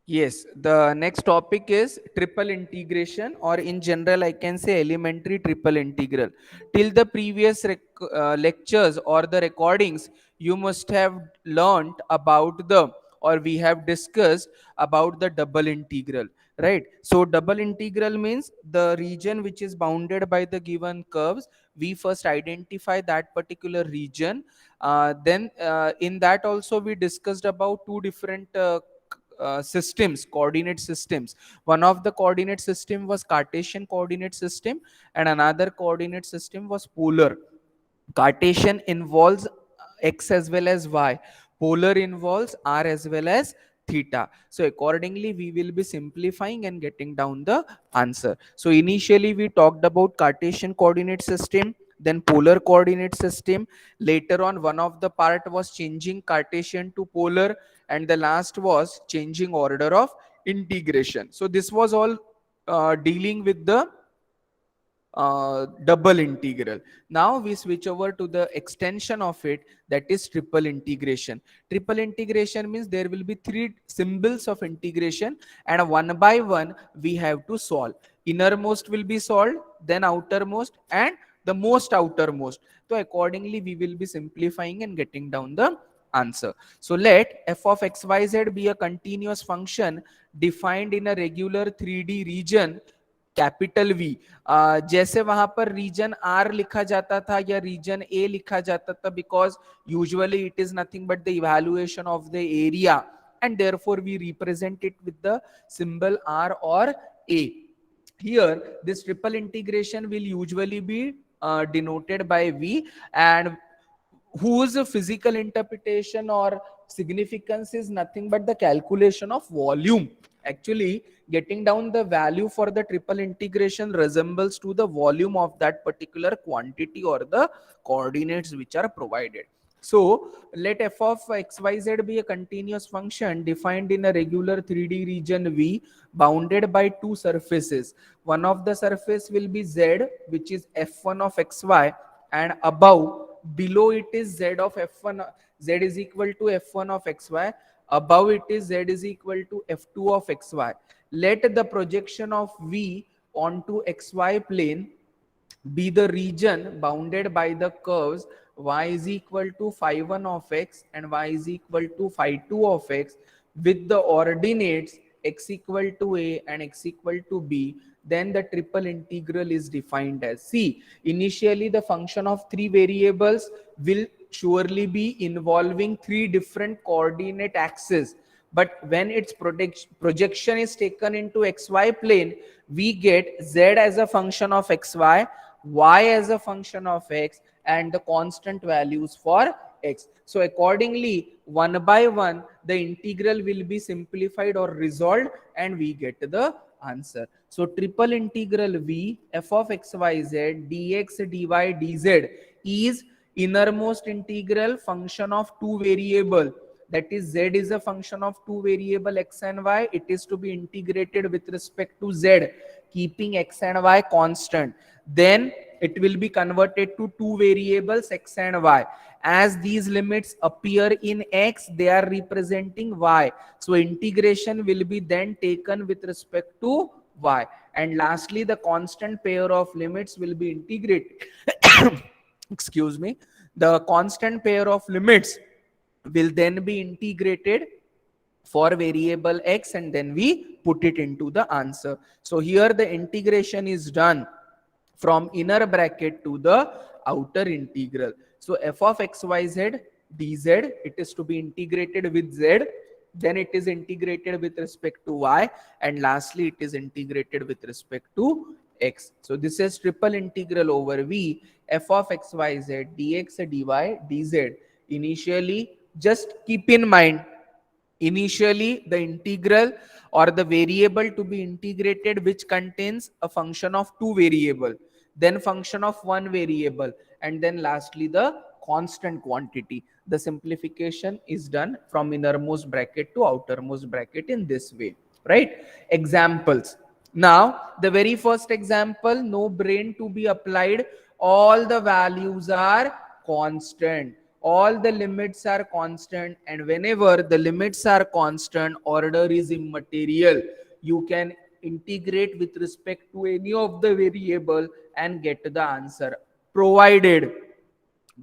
Yes, the next topic is triple integration, or in general, I can say elementary triple integral. Till the previous lectures or the recordings, you must have learned about the, or we have discussed about the double integral, right? So, double integral means the region which is bounded by the given curves. We first identify that particular region. Then, in that also, we discussed about two different systems, coordinate systems. One of the coordinate system was Cartesian coordinate system, and another coordinate system was polar. Cartesian involves x as well as y. Polar involves r as well as theta. So accordingly, we will be simplifying and getting down the answer. So initially, we talked about Cartesian coordinate system, then polar coordinate system. Later on, one of the part was changing Cartesian to polar, and the last was changing order of integration. So this was all dealing with the double integral. Now we switch over to the extension of it, that is triple integration. Triple integration means there will be three symbols of integration, and one by one we have to solve. Innermost will be solved, then outermost, and the most outermost. So accordingly we will be simplifying and getting down the answer. So let f of xyz be a continuous function defined in a regular 3D region capital V. जैसे वहां पर reason are लिखा जाता था या reason ए लिखा जाता था, because usually it is nothing but the evaluation of the area, and therefore we represent it with the symbol r or a. Here this triple integration will usually be denoted by v, and whose physical interpretation or significance is nothing but the calculation of volume. Actually, getting down the value for the triple integration resembles to the volume of that particular quantity or the coordinates which are provided. So let f of xyz be a continuous function defined in a regular 3D region V, bounded by two surfaces. One of the surface will be z, which is f1 of xy, and above, below it is z of f1, z is equal to f1 of xy. Above it is z is equal to f2 of xy. Let the projection of v onto xy plane be the region bounded by the curves y is equal to phi1 of x and y is equal to phi2 of x, with the ordinates x equal to a and x equal to b. Then the triple integral is defined as, see, initially the function of three variables will surely be involving three different coordinate axes, but when its projection is taken into xy plane, we get z as a function of xy, y as a function of x, and the constant values for x. So accordingly, one by one the integral will be simplified or resolved, and we get the answer. So triple integral v f of xyz dx dy dz is innermost integral function of two variable, that is z is a function of two variable x and y. It is to be integrated with respect to z, keeping x and y constant. Then it will be converted to two variables x and y. As these limits appear in x, they are representing y, so integration will be then taken with respect to y. And lastly, the constant pair of limits will be integrated. Excuse me. The constant pair of limits will then be integrated for variable x, and then we put it into the answer. So here the integration is done from inner bracket to the outer integral. So f of xyz dz, it is to be integrated with z, then it is integrated with respect to y, and lastly it is integrated with respect to x. So this is triple integral over v f of xyz dx dy dz. Initially, just keep in mind, initially the integral or the variable to be integrated which contains a function of two variable, then function of one variable, and then lastly the constant quantity. The simplification is done from innermost bracket to outermost bracket in this way, right? Examples. Now the very first example, no brain to be applied, all the values are constant. all the limits are constant, and whenever the limits are constant, order is immaterial. You can integrate with respect to any of the variable and get the answer, provided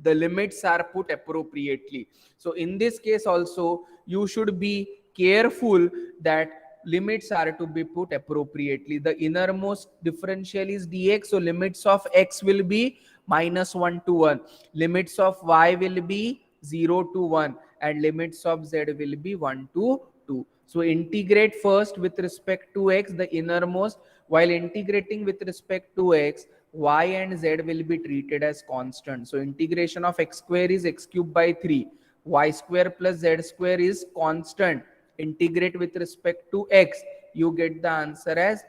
the limits are put appropriately. So in this case also you should be careful that limits are to be put appropriately. The innermost differential is dx, so limits of x will be -1 to 1, limits of y will be 0 to 1, and limits of z will be 1 to 2. So integrate first with respect to x, the innermost. While integrating with respect to x, y and z will be treated as constant. So integration of x square is x cube by 3. Y square plus z square is constant. Integrate with respect to x. You get the answer as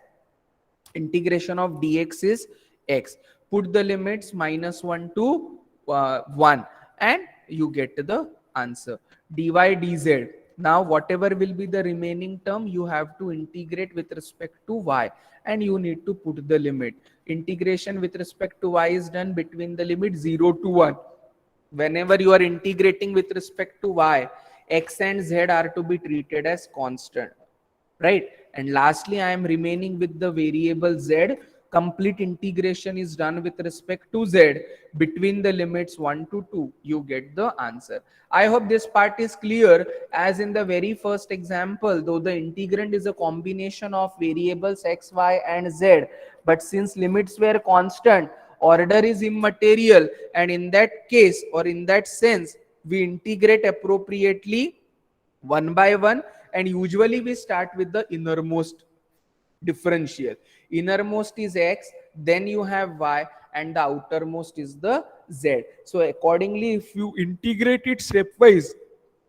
integration of dx is x. Put the limits -1 to 1 and you get the answer. dy dz. Now whatever will be the remaining term, you have to integrate with respect to y, and you need to put the limit. Integration with respect to y is done between the limit 0 to 1. Whenever you are integrating with respect to y, x and z are to be treated as constant, right? And lastly, I am remaining with the variable z. Complete integration is done with respect to z between the limits 1 to 2. You get the answer. I hope this part is clear. As in the very first example, though the integrand is a combination of variables x, y and z, but since limits were constant, order is immaterial, and in that case or in that sense we integrate appropriately one by one, and usually we start with the innermost differential. Innermost is x, then you have y, and the outermost is the z. So accordingly, if you integrate it stepwise,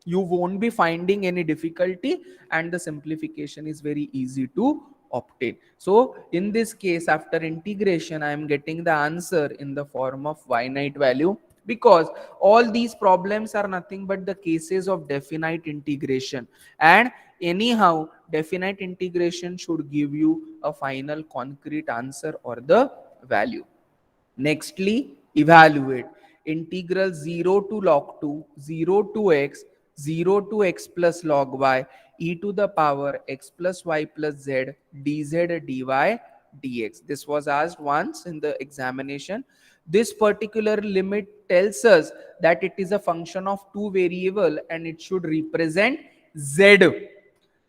you won't be finding any difficulty, and the simplification is very easy to obtain. So in this case, after integration, I am getting the answer in the form of finite value, because all these problems are nothing but the cases of definite integration, and anyhow definite integration should give you a final concrete answer or the value. Nextly, evaluate integral 0 to log 2, 0 to x, 0 to x plus log y, e to the power x plus y plus z, dz dy dx. This was asked once in the examination. This particular limit tells us that it is a function of two variable and it should represent z.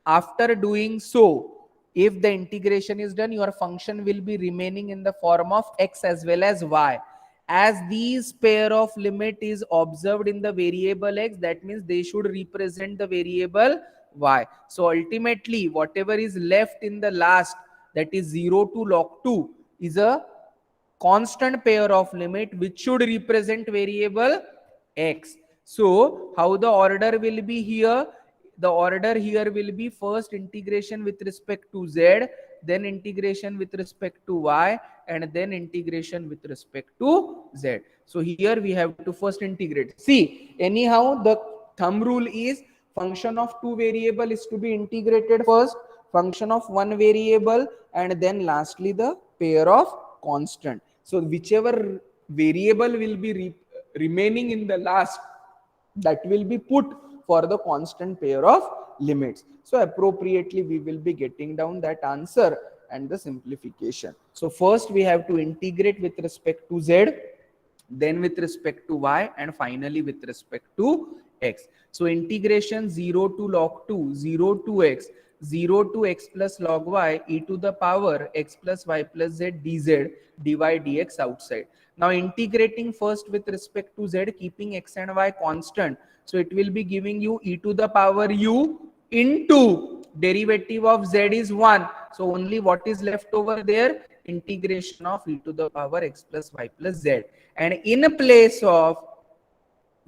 After doing so, if the integration is done, your function will be remaining in the form of x as well as y. As these pair of limit is observed in the variable x, that means they should represent the variable y. So ultimately, whatever is left in the last, that is 0 to log 2, is a constant pair of limit which should represent variable x. So how the order will be here? The order here will be first integration with respect to z, then integration with respect to y, and then integration with respect to z. So here we have to first integrate. See, anyhow the thumb rule is function of two variable is to be integrated first, function of one variable, and then lastly the pair of constant. So whichever variable will be remaining in the last, that will be put for the constant pair of limits. So appropriately we will be getting down that answer and the simplification. So first we have to integrate with respect to z, then with respect to y, and finally with respect to x. So integration 0 to log 2, 0 to x, 0 to x plus log y, e to the power x plus y plus z dz dy dx outside. Now integrating first with respect to z, keeping x and y constant. So it will be giving you e to the power u into derivative of z is 1. So only what is left over there? Integration of e to the power x plus y plus z. And in place of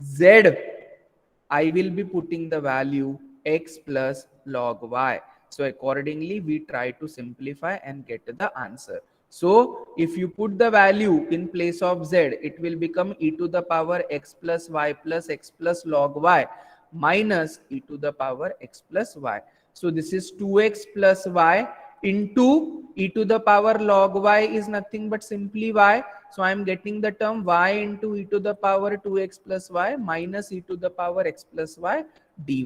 z, I will be putting the value x plus log y. So accordingly, we try to simplify and get the answer. So if you put the value in place of z, it will become e to the power x plus y plus x plus log y minus e to the power x plus y. So this is 2x plus y into e to the power log y is nothing but simply y. So I am getting the term y into e to the power 2x plus y minus e to the power x plus y dy.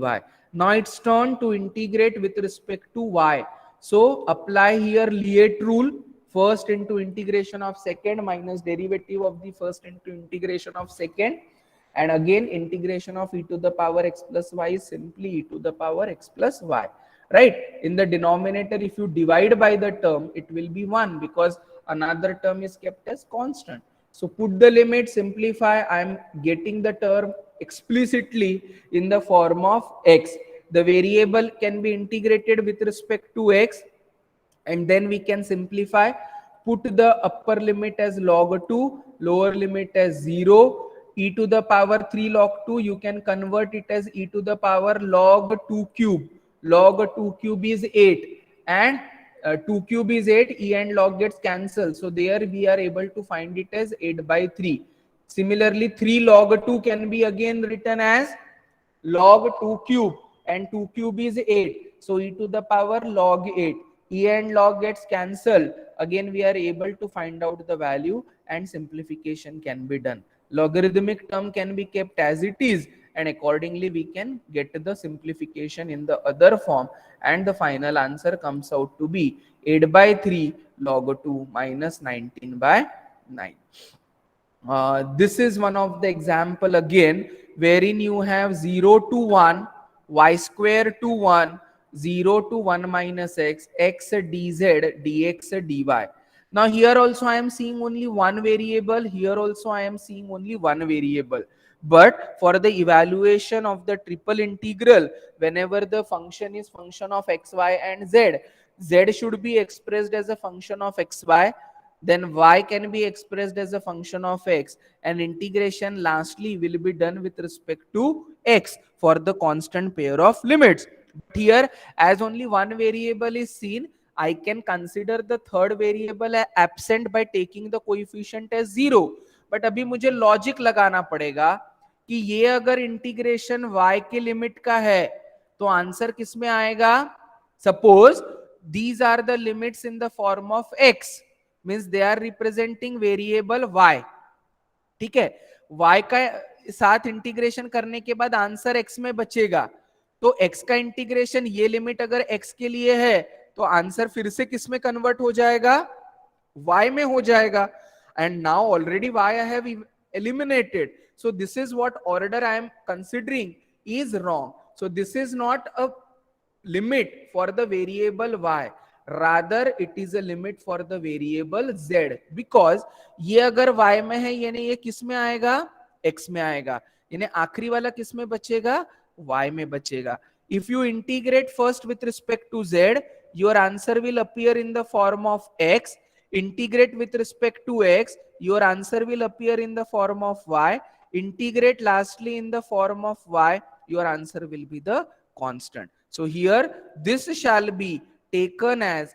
Now it's turn to integrate with respect to y. So apply here Liet rule, first into integration of second minus derivative of the first into integration of second, and again integration of e to the power x plus y is simply e to the power x plus y, right? In the denominator, if you divide by the term, it will be 1 because another term is kept as constant. So put the limit, simplify, I am getting the term explicitly in the form of x. The variable can be integrated with respect to x, and then we can simplify. Put the upper limit as log 2, lower limit as 0. E to the power 3 log 2, you can convert it as e to the power log 2 cube. Log 2 cube is 8, and 2 cube is 8, e and log gets cancelled, so there we are able to find it as 8 by 3. Similarly, 3 log 2 can be again written as log 2 cube, and 2 cube is 8, so e to the power log 8. E and log gets cancelled, again we are able to find out the value and simplification can be done. Logarithmic term can be kept as it is, and accordingly we can get the simplification in the other form, and the final answer comes out to be 8 by 3 log 2 minus 19 by 9. This is one of the example again, wherein you have 0 to 1, y square to 1, 0 to 1 minus x dz, dx, dy. Now here also I am seeing only one variable, here also I am seeing only one variable. But for the evaluation of the triple integral, whenever the function is function of x, y and z, z should be expressed as a function of xy, then y can be expressed as a function of x, and integration lastly will be done with respect to x for the constant pair of limits. But here, as only one variable is seen, I can consider the third variable absent by taking the coefficient as 0. But अभी मुझे logic लगाना पड़ेगा कि ये अगर integration y के limit का है तो आंसर किस में आएगा? Suppose these are the limits in the form of x, means they are representing variable y. ठीक है, y का साथ इंटीग्रेशन करने के बाद आंसर x में बचेगा, तो x का इंटीग्रेशन ये लिमिट अगर x के लिए है तो आंसर फिर से किस में कन्वर्ट हो जाएगा? y में हो जाएगा. And now already y I have eliminated, so this is what order I am considering is wrong. So this is not a limit for the variable y, rather it is a limit for the variable z, because ये अगर y में है यानी ये किस में आएगा? x में आएगा, यानी आखिरी वाला किस में बचेगा? y में बचेगा. If you integrate first with respect to z, your answer will appear in the form of x. Integrate with respect to x, your answer will appear in the form of y. Integrate lastly in the form of y, your answer will be the constant. So here this shall be taken as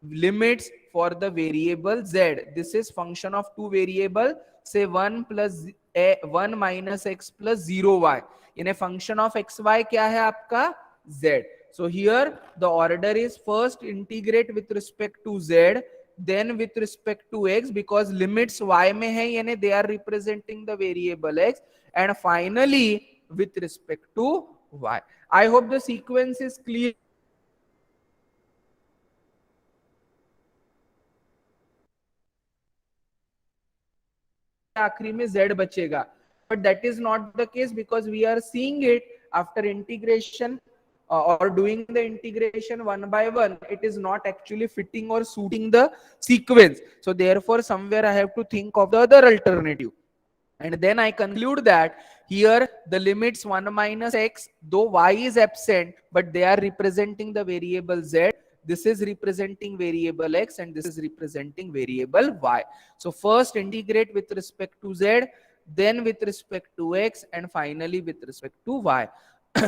limits for the variable z. This is function of two variable, say 1 plus 1 minus x plus 0y. In a function of xy क्या है आपका? z. So here the order is first integrate with respect to z, then with respect to x, because limits y में है यानी they are representing the variable x, and finally with respect to y. I hope the sequence is clear. आखिरी में z बचेगा, but that is not the case because we are seeing it after integration or doing the integration one by one, it is not actually fitting or suiting the sequence. So therefore somewhere I have to think of the other alternative, and then I conclude that here the limits 1 minus x, though y is absent, but they are representing the variable z. This is representing variable x and this is representing variable y. So first integrate with respect to z, then with respect to x, and finally with respect to y.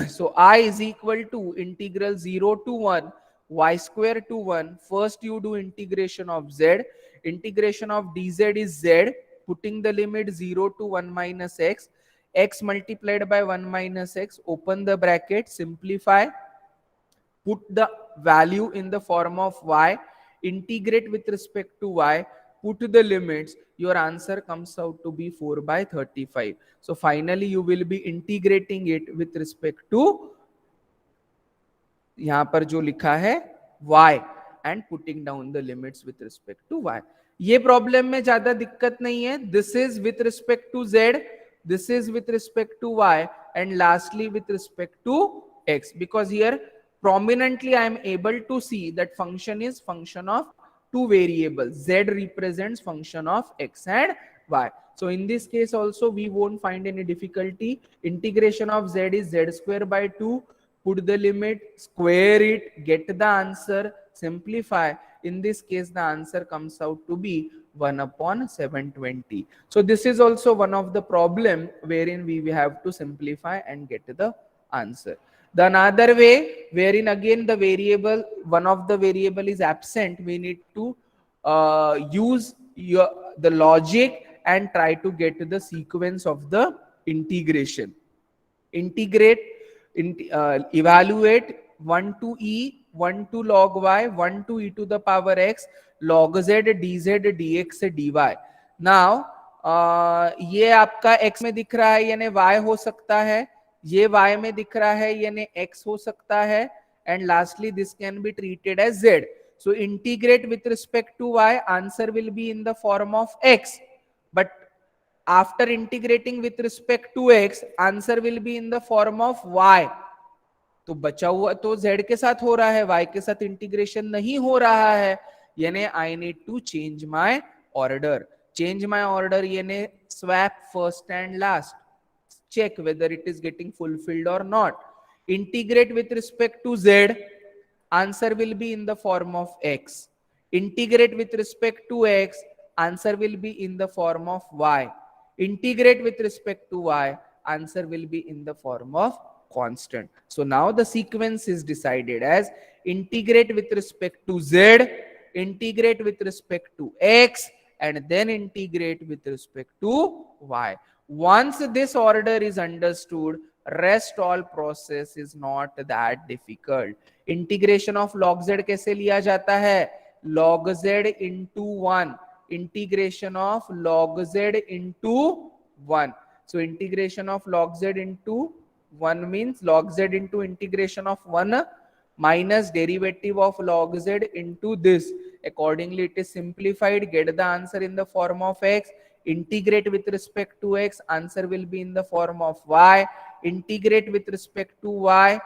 So I is equal to integral 0 to 1 y square to 1. First you do integration of z. Integration of dz is z, putting the limit 0 to 1 minus x, x multiplied by 1 minus x, open the bracket, simplify, put the value in the form of y, integrate with respect to y, put the limits, your answer comes out to be 4 by 35. So finally you will be integrating it with respect to यहां पर जो लिखा है y and putting down the limits with respect to y. ये problem में ज्यादा दिक्कत नहीं है. This is with respect to z, this is with respect to y, and lastly with respect to x, because here prominently I am able to see that function is function of two variables. Z represents function of x and y. So in this case also we won't find any difficulty. Integration of z is z square by 2. Put the limit, square it, get the answer, simplify. In this case, the answer comes out to be 1 upon 720. So this is also one of the problem wherein we have to simplify and get the answer. The another way wherein again the variable, one of the variable is absent, we need to use the logic and try to get the sequence of the integration. Integrate, evaluate 1 to e, 1 to log y, 1 to e to the power x, log z dz dx dy. Now ये आपका x में दिख रहा है यानी y हो सकता है, ये y में दिख रहा है यानी x हो सकता है, and lastly this can be treated as z. So integrate with respect to y, answer will be in the form of x, but after integrating with respect to x, answer will be in the form of y. तो बचा हुआ तो z के साथ हो रहा है, y के साथ इंटीग्रेशन नहीं हो रहा है, यानी I need to change my order. Change my order यानी swap first and last, check whether it is getting fulfilled or not. Integrate with respect to z, answer will be in the form of x. Integrate with respect to x, answer will be in the form of y. Integrate with respect to y, answer will be in the form of constant. So now the sequence is decided as integrate with respect to z, integrate with respect to x, and then integrate with respect to y. Once this order is understood, rest all process is not that difficult. Integration of log z कैसे लिया जाता है? Log z into 1. Integration of log z into 1. So integration of log z into 1 means log z into integration of 1 minus derivative of log z into this. Accordingly, it is simplified. Get the answer in the form of x. Integrate with respect to x, answer will be in the form of y. Integrate with respect to y,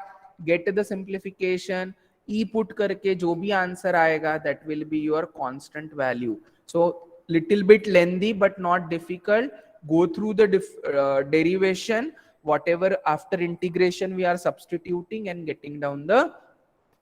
get the simplification, e put करके जो भी answer आएगा that will be your constant value. So little bit lengthy but not difficult. Go through the derivation, whatever after integration we are substituting and getting down the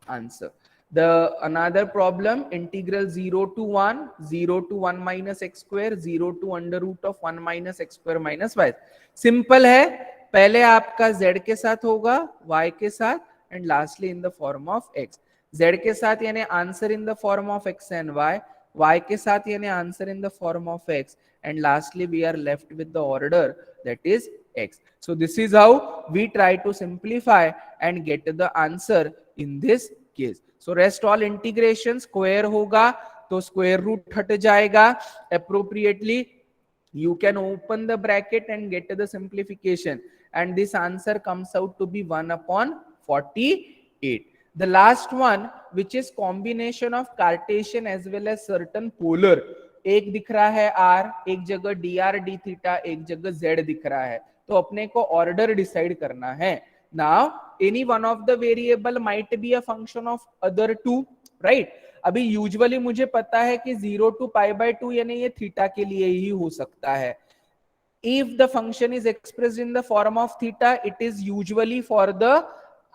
answer. The another problem, integral 0 to 1, 0 to 1 minus x square, 0 to under root of 1 minus x square minus y. Simple है, पहले आपका z के साथ होगा, y के साथ, and lastly in the form of x. z के साथ यानी answer in the form of x and y के साथ यानी answer in the form of x, and lastly we are left with the order that is x. So this is how we try to simplify and get the answer in this case. So rest all integration, square होगा तो square root हट जाएगा. Appropriately you can open the bracket and get the simplification, and this answer comes out to be 1 upon 48. The last one, which is combination of Cartesian as well as certain polar. एक दिख रहा है r, एक जगह dr d theta, एक जगह z दिख रहा है, तो अपने को ऑर्डर डिसाइड करना है. Now any one of the variable might be a function of other two, right? अभी यूजुअली मुझे पता है कि 0 to pi by 2 यानी ये थीटा के लिए ही हो सकता है. If the function is expressed in the form of theta, it is usually for the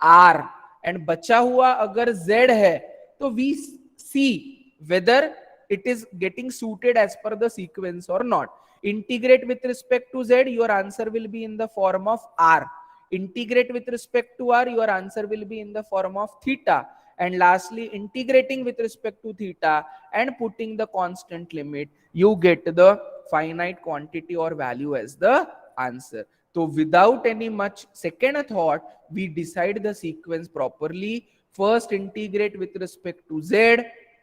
r, and बचा हुआ अगर z है तो we see whether it is getting suited as per the sequence or not. Integrate with respect to z, your answer will be in the form of r. Integrate with respect to r, your answer will be in the form of theta. And lastly, integrating with respect to theta and putting the constant limit, you get the finite quantity or value as the answer. So without any much second thought, we decide the sequence properly. First integrate with respect to z,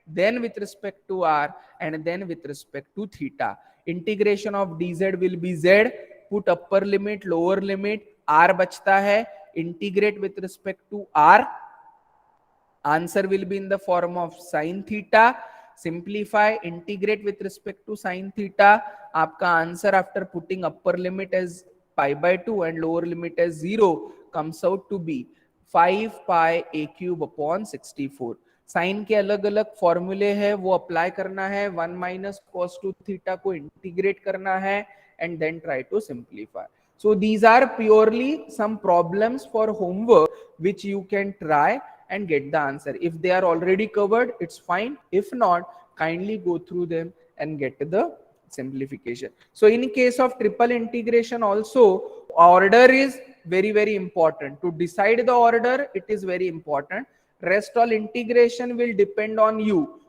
then with respect to r, and then with respect to theta. Integration of dz will be z, put upper limit, lower limit, r bachta hai, integrate with respect to r, answer will be in the form of sin theta. Simplify, integrate with respect to sin theta. आपका answer after putting upper limit as pi by 2 and lower limit as 0 comes out to be 5 pi a cube upon 64. Sign के अलग अलग फॉर्मूले है, वो apply करना है, 1 minus cos 2 theta को इंटीग्रेट करना है and then try to simplify. So these are purely some problems for homework which you can try and get the answer. If they are already covered, it's fine. If not, kindly go through them and get the simplification. So in case of triple integration also, order is very important. To decide the order, it is very important. Rest all integration will depend on you.